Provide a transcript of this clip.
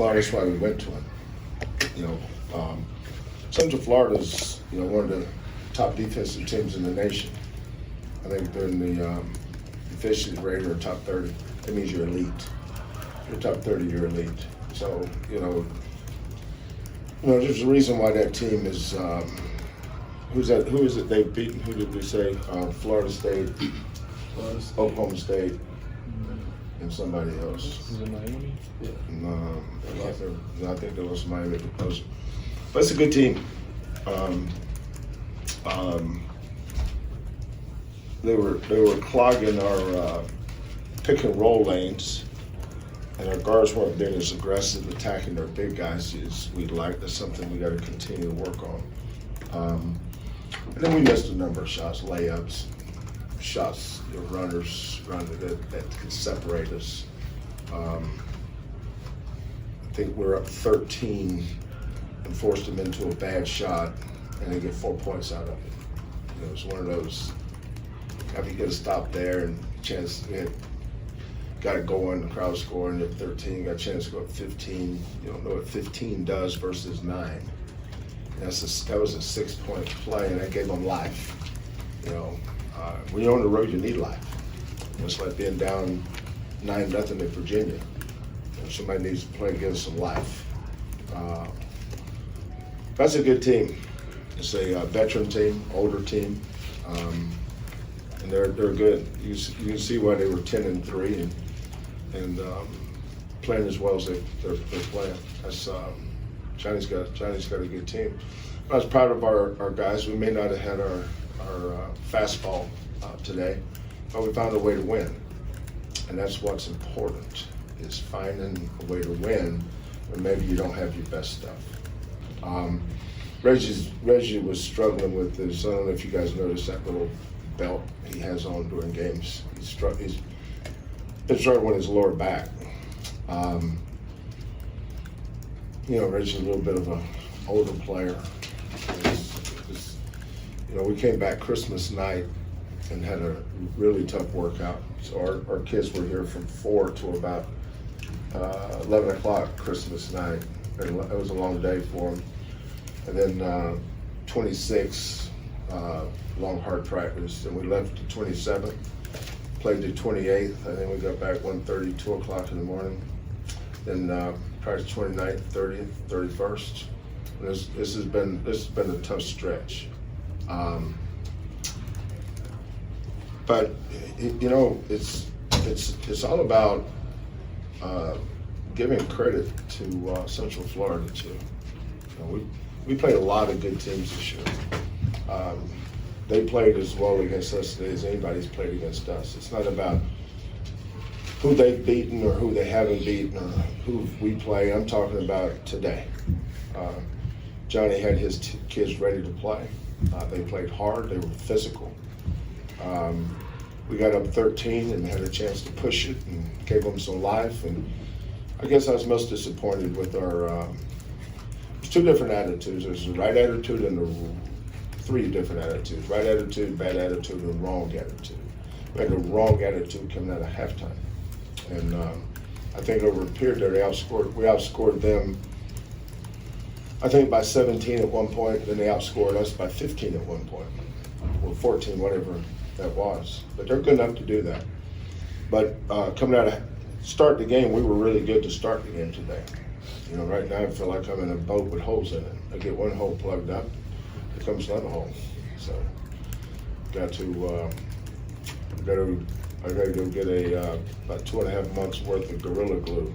Well, that's why we went to him. You know, Central Florida's one of the top defensive teams in the nation. I think they're in the efficiency rate or top 30. That means you're elite. If you're top 30, you're elite. So there's a reason why that team is. Who is it they've beaten? Who did we say? Florida State, Oklahoma State, and somebody else. Is it Miami? Yeah. No, I think there was Miami. But it's a good team. They were clogging our pick and roll lanes, and our guards weren't being as aggressive attacking their big guys as we'd like. That's something we got to continue to work on. And then we missed a number of shots, layups, shots, runners that can separate us. I think we're up 13 and forced them into a bad shot, and they get 4 points out of it. It was one of those, after you get a stop there and chance, got it going, the crowd scoring at 13, got a chance to go at 15. You don't know what 15 does versus 9. That was a 6-point play, and that gave them life. When you're on the road, you need life. It's like being down 9-0 in Virginia. Somebody needs to play against some life. That's a good team. It's a veteran team, older team, and they're good. You can see why they were 10-3 and playing as well as they're playing. That's Johnny's got a good team. I was proud of our guys. We may not have had our fastball today, but we found a way to win, and that's what's important, is finding a way to win when maybe you don't have your best stuff. Reggie was struggling with this. I don't know if you guys noticed that little belt he has on during games. He's been struggling with his lower back. Reggie's a little bit of an older player. We came back Christmas night and had a really tough workout. So our kids were here from 4 to about 11 o'clock Christmas night. It was a long day for them. And then 26, long hard practice. And we left the 27th, played the 28th. I think we got back 1:30, 2 o'clock in the morning. Then practice 29th, 30th, 31st. And this has been a tough stretch. But it's all about giving credit to Central Florida too. We played a lot of good teams this year. They played as well against us today as anybody's played against us. It's not about who they've beaten or who they haven't beaten or who we play. I'm talking about today. Johnny had his kids ready to play. They played hard. They were physical. We got up 13 and had a chance to push it and gave them some life. And I guess I was most disappointed with our two different attitudes. There's the right attitude and the 3 different attitudes. Right attitude, bad attitude, and wrong attitude. We had the wrong attitude coming out of halftime. And I think over a period there, we outscored them, I think by 17 at one point, then they outscored us by 15 at one point, or 14, whatever that was. But they're good enough to do that. But coming out of start the game, we were really good to start the game today. Right now I feel like I'm in a boat with holes in it. I get one hole plugged up, here comes another hole. So I got to go get about 2.5 months worth of Gorilla Glue